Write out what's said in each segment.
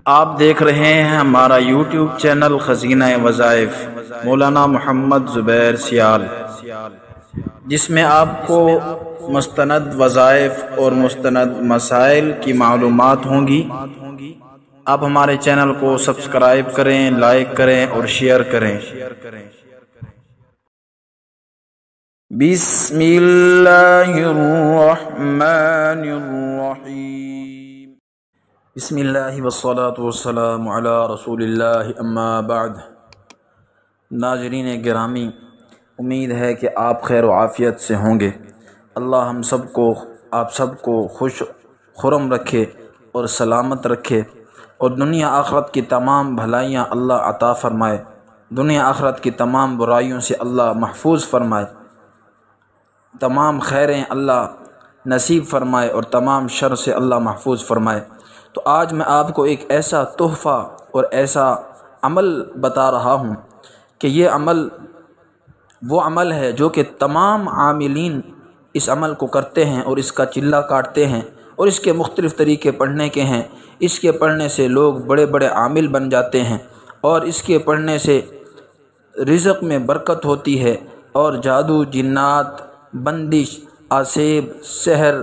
آپ دیکھ رہے ہیں ہمارا یوٹیوب چینل خزینہ وظائف مولانا محمد زبیر سیال، جس میں آپ کو مستند وظائف اور مستند مسائل کی معلومات ہوں گی۔ آپ ہمارے چینل کو سبسکرائب کریں، لائک کریں اور شیئر کریں۔ بسم اللہ الرحمن الرحیم۔ بسم اللہ والصلاة والسلام علی رسول اللہ، اما بعد۔ ناظرین گرامی، امید ہے کہ آپ خیر و عافیت سے ہوں گے۔ اللہ ہم سب کو، آپ سب کو خوش خرم رکھے اور سلامت رکھے، اور دنیا آخرت کی تمام بھلائیاں اللہ عطا فرمائے، دنیا آخرت کی تمام برائیوں سے اللہ محفوظ فرمائے، تمام خیریں اللہ نصیب فرمائے اور تمام شر سے اللہ محفوظ فرمائے۔ تو آج میں آپ کو ایک ایسا تحفہ اور ایسا عمل بتا رہا ہوں کہ یہ عمل وہ عمل ہے جو کہ تمام عاملین اس عمل کو کرتے ہیں اور اس کا چلہ کاٹتے ہیں، اور اس کے مختلف طریقے پڑھنے کے ہیں۔ اس کے پڑھنے سے لوگ بڑے بڑے عامل بن جاتے ہیں، اور اس کے پڑھنے سے رزق میں برکت ہوتی ہے، اور جادو، جنات، بندش، آسیب، سحر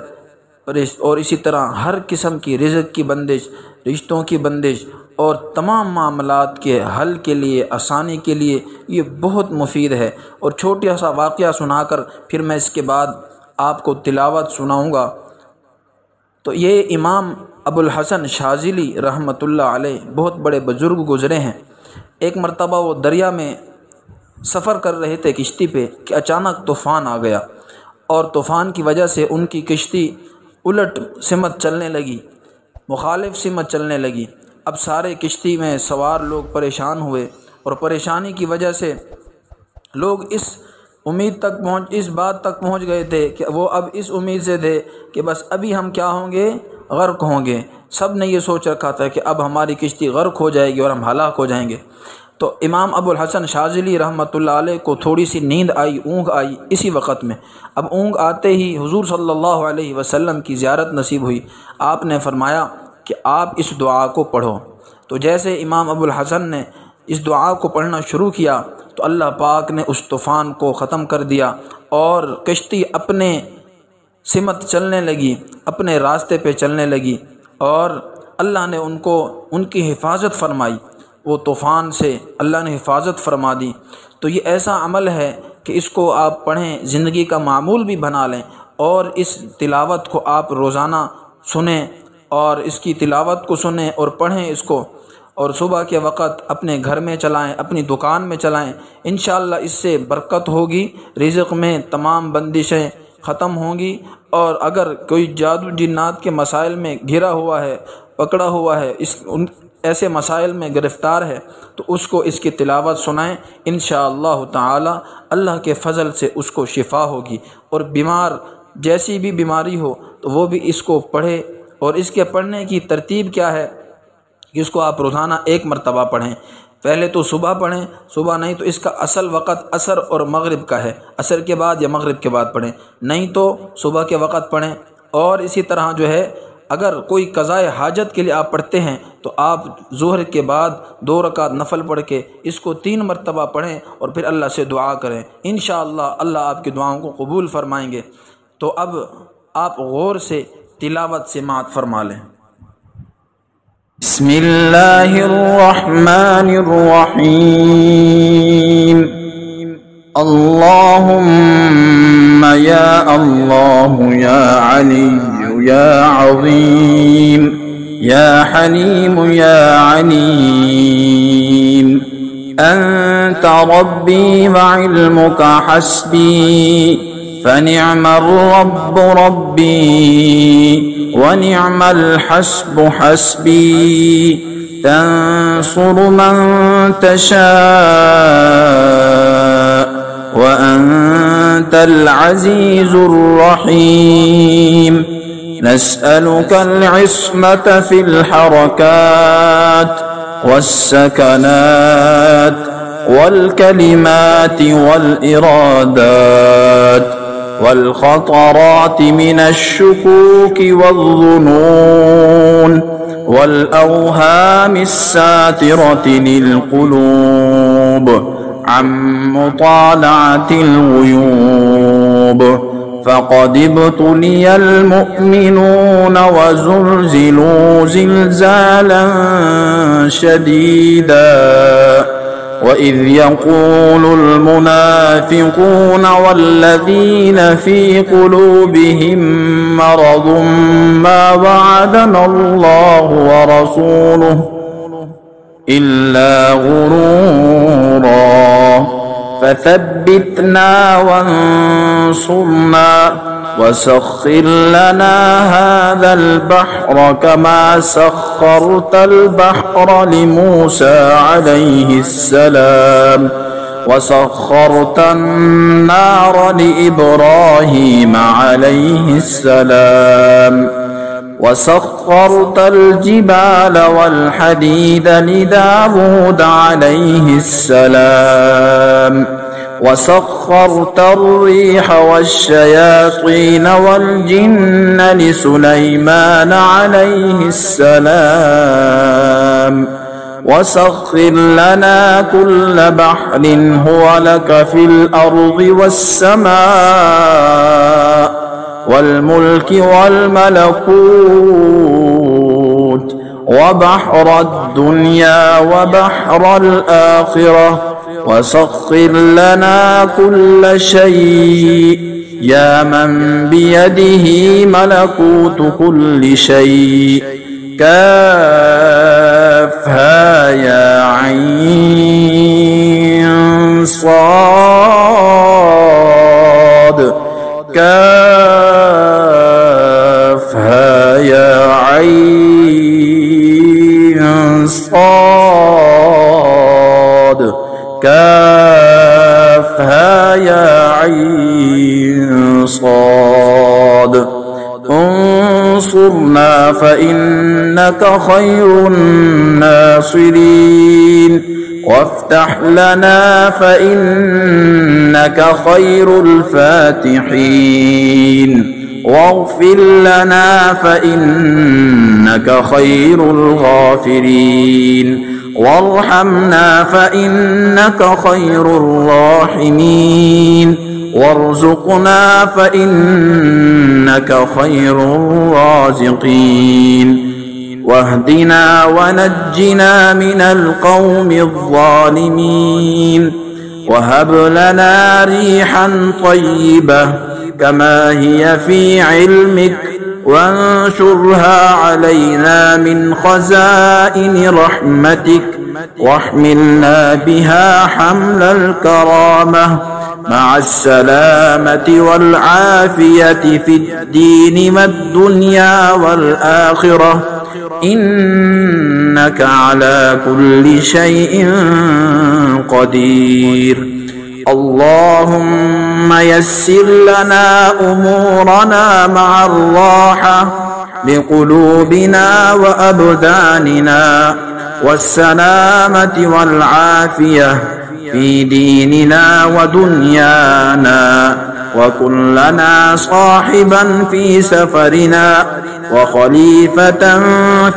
اور اسی طرح ہر قسم کی رزق کی بندش، رشتوں کی بندش اور تمام معاملات کے حل کے لیے، آسانی کے لیے یہ بہت مفید ہے۔ اور چھوٹا سا واقعہ سنا کر پھر میں اس کے بعد آپ کو تلاوت سناؤں گا۔ تو یہ امام ابو الحسن شاذلی رحمۃ اللہ علیہ بہت بڑے بزرگ گزرے ہیں۔ ایک مرتبہ وہ دریا میں سفر کر رہے تھے کشتی پہ کہ اچانک طوفان آ گیا، اور طوفان کی وجہ سے ان کی کشتی الٹ سمت چلنے لگی، مخالف سمت چلنے لگی۔ اب سارے کشتی میں سوار لوگ پریشان ہوئے، اور پریشانی کی وجہ سے لوگ اس بات تک پہنچ گئے تھے کہ وہ اب اس امید سے تھے کہ بس ابھی ہم کیا ہوں گے، غرق ہوں گے۔ سب نے یہ سوچ رکھا تھا کہ اب ہماری کشتی غرق ہو جائے گی اور ہم ہلاک ہو جائیں گے۔ تو امام ابو الحسن شاذلی رحمۃ اللہ علیہ کو تھوڑی سی نیند آئی، اونگ آئی اسی وقت میں۔ اب اونگ آتے ہی حضور صلی اللہ علیہ وسلم کی زیارت نصیب ہوئی۔ آپ نے فرمایا کہ آپ اس دعا کو پڑھو۔ تو جیسے امام ابو الحسن نے اس دعا کو پڑھنا شروع کیا تو اللہ پاک نے اس طوفان کو ختم کر دیا، اور کشتی اپنے سمت چلنے لگی، اپنے راستے پہ چلنے لگی، اور اللہ نے ان کی حفاظت فرمائی۔ وہ طوفان سے اللہ نے حفاظت فرما دی۔ تو یہ ایسا عمل ہے کہ اس کو آپ پڑھیں، زندگی کا معمول بھی بنا لیں، اور اس تلاوت کو آپ روزانہ سنیں، اور اس کی تلاوت کو سنیں اور پڑھیں اس کو، اور صبح کے وقت اپنے گھر میں چلائیں، اپنی دکان میں چلائیں۔ انشاءاللہ اس سے برکت ہوگی، رزق میں تمام بندشیں ختم ہوں گی، اور اگر کوئی جادو جنات کے مسائل میں گھرا ہوا ہے، پکڑا ہوا ہے، ایسے مسائل میں گرفتار ہے، تو اس کو اس کی تلاوت سنائیں۔ انشاءاللہ تعالی اللہ کے فضل سے اس کو شفا ہوگی، اور بیمار جیسی بھی بیماری ہو تو وہ بھی اس کو پڑھے۔ اور اس کے پڑھنے کی ترتیب کیا ہے کہ اس کو آپ روزانہ 1 مرتبہ پڑھیں۔ پہلے تو صبح پڑھیں، صبح نہیں تو اس کا اصل وقت عصر اور مغرب کا ہے، عصر کے بعد یا مغرب کے بعد پڑھیں، نہیں تو صبح کے وقت پڑھیں۔ اور اسی طرح جو ہے اگر کوئی قضاء حاجت کے لیے آپ پڑھتے ہیں تو آپ ظہر کے بعد 2 رکعت نفل پڑھ کے اس کو 3 مرتبہ پڑھیں، اور پھر اللہ سے دعا کریں۔ انشاءاللہ اللہ آپ کی دعاؤں کو قبول فرمائیں گے۔ تو اب آپ غور سے تلاوت سماعت فرما لیں۔ بسم اللہ الرحمن الرحیم۔ اللہم یا اللہ یا علی یا عظیم یا حلیم یا علیم، انت ربی وعلمک حسبی، فنعم الرب ربی ونعم الحسب حسبی، تنصر من تشاء وأنت العزيز الرحيم، نسألك العصمة في الحركات والسكنات والكلمات والإرادات والخطرات من الشكوك والظنون والأوهام الساترة للقلوب عن مطالعة الغيوب. فقد ابتلي المؤمنون وزلزلوا زلزالا شديدا وإذ يقول المنافقون والذين في قلوبهم مرض ما وعدنا الله ورسوله إلا غرورا فثبتنا وانصرنا وسخر لنا هذا البحر كما سخرت البحر لموسى عليه السلام وسخرت النار لإبراهيم عليه السلام وسخرت الجبال والحديد لداود عليه السلام وسخرت الريح والشياطين والجن لسليمان عليه السلام وسخر لنا كل بحر هو لك في الأرض والسماء والملك والملكوت وبحر الدنيا وبحر الآخرة وسخر لنا كل شيء يا من بيده ملكوت كل شيء كافها يا عين صاد كافها يا عين صاد كافها يا عين صاد انصرنا فإنك خير الناصرين وافتح لنا فإنك خير الفاتحين واغفر لنا فإنك خير الغافرين وارحمنا فإنك خير الراحمين وارزقنا فإنك خير الرازقين واهدنا ونجنا من القوم الظالمين وهب لنا ريحا طيبة كما هي في علمك وانشرها علينا من خزائن رحمتك واحملنا بها حمل الكرامة مع السلامة والعافية في الدين والدنيا والآخرة إنك على كل شيء قدير. اللهم يسر لنا أمورنا مع الراحة لقلوبنا وأبداننا والسلامة والعافية في ديننا ودنيانا وكن لنا صاحبا في سفرنا وخليفة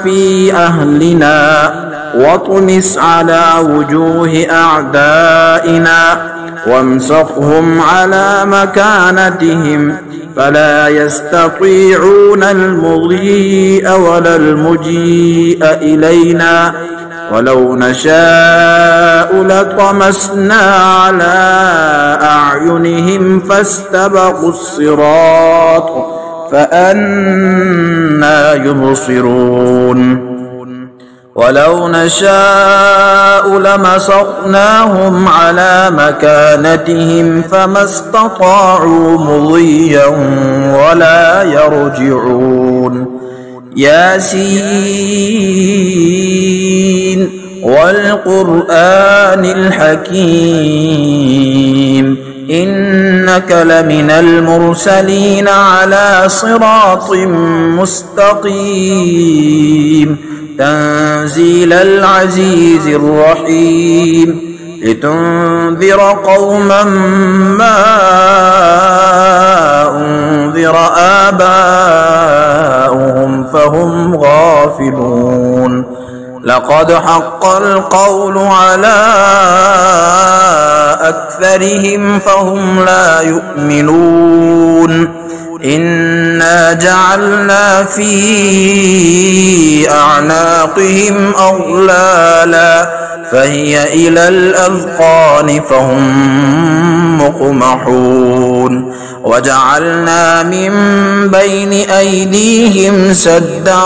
في أهلنا واطمس على وجوه أعدائنا وامسخهم على مكانتهم فلا يستطيعون المضيء ولا المجيء إلينا ولو نشاء لطمسنا على أعينهم فاستبقوا الصراط فأنى يبصرون ولو نشاء لمسخناهم على مكانتهم فما استطاعوا مضيا ولا يرجعون. ياسين والقرآن الحكيم إنك لمن المرسلين على صراط مستقيم تنزيل العزيز الرحيم لتنذر قوما ما أنذر آباؤهم فهم غافلون لقد حق القول على أكثرهم فهم لا يؤمنون إنا جعلنا في أعناقهم أغلالا فهي إلى الأذقان فهم مقمحون وجعلنا من بين أيديهم سدا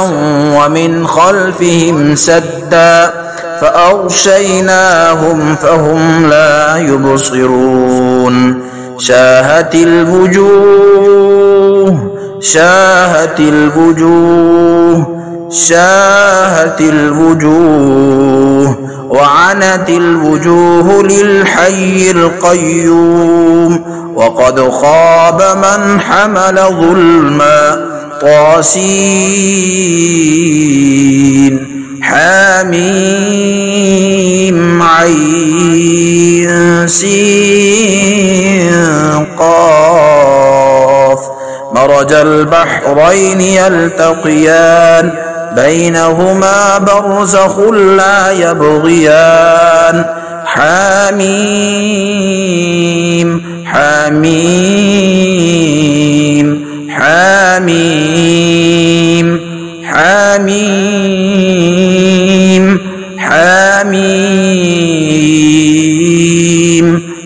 ومن خلفهم سدا فأغشيناهم فهم لا يبصرون شاهت الوجوه وعنت الوجوه للحي القيوم وقد خاب من حمل ظلما طاسين حاميم عين سين قاف مرج البحرين يلتقيان بينهما برزخ لا يبغيان حميم حميم حميم حميم حميم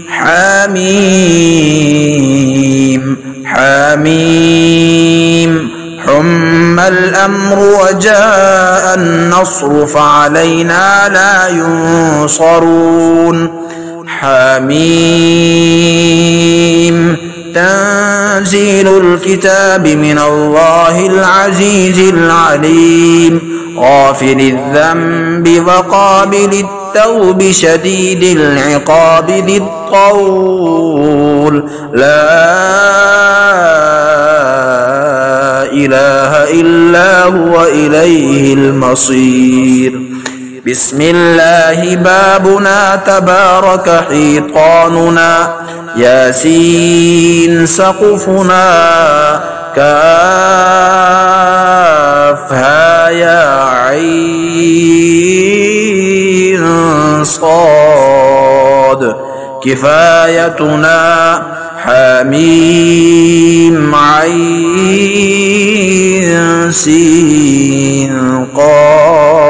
حميم حميم حم الأمر وجاء النصر فعلينا لا ينصرون حميم تنزيل الكتاب من الله العزيز العليم غافر الذنب وقابل التوب شديد العقاب ذي الطول لا إله إلا هو إليه المصير بسم الله بابنا تبارك حيطاننا ياسين سقفنا كافها يا عين صاد كفايتنا حميم عين سين قاف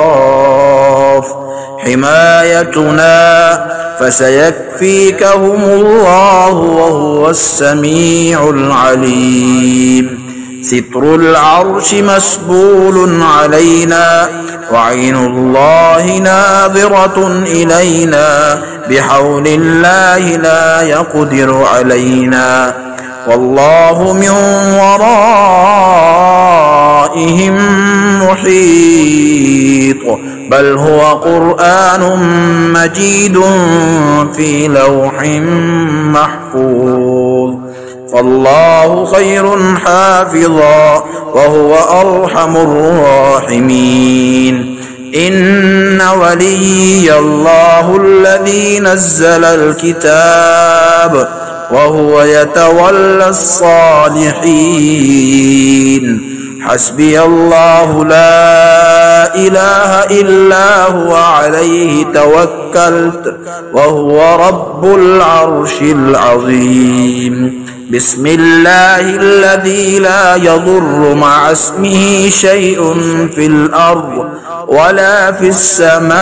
حمايتنا فسيكفيكهم الله وهو السميع العليم ستر العرش مسبول علينا وعين الله ناظرة إلينا بحول الله لا يقدر علينا والله من ورائهم محيط بل هو قرآن مجيد في لوح محفوظ فالله خير حافظا وهو أرحم الراحمين إن ولي الله الذي نزل الكتاب وهو يتولى الصالحين حسبي الله لا إله إلا هو عليه توكلت وهو رب العرش العظيم بسم الله الذي لا يضر مع اسمه شيء في الأرض ولا في السماء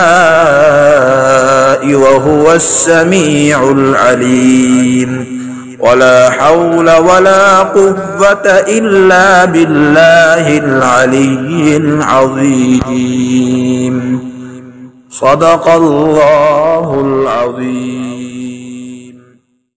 وهو السميع العليم ولا حول ولا قوة إلا بالله العلي العظيم صدق الله العظيم.